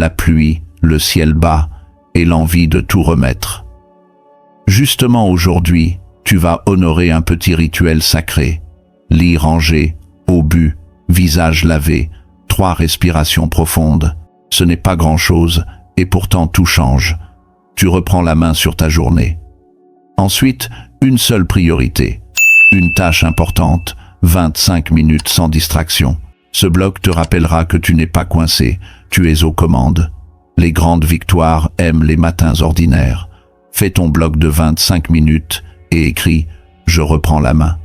la pluie, le ciel bas et l'envie de tout remettre. Justement aujourd'hui, tu vas honorer un petit rituel sacré. Lit rangé, eau bu, visage lavé, 3 respirations profondes. Ce n'est pas grand-chose, et pourtant tout change. Tu reprends la main sur ta journée. Ensuite, une seule priorité. Une tâche importante, 25 minutes sans distraction. Ce bloc te rappellera que tu n'es pas coincé, tu es aux commandes. Les grandes victoires aiment les matins ordinaires. Fais ton bloc de 25 minutes et écris « Je reprends la main ».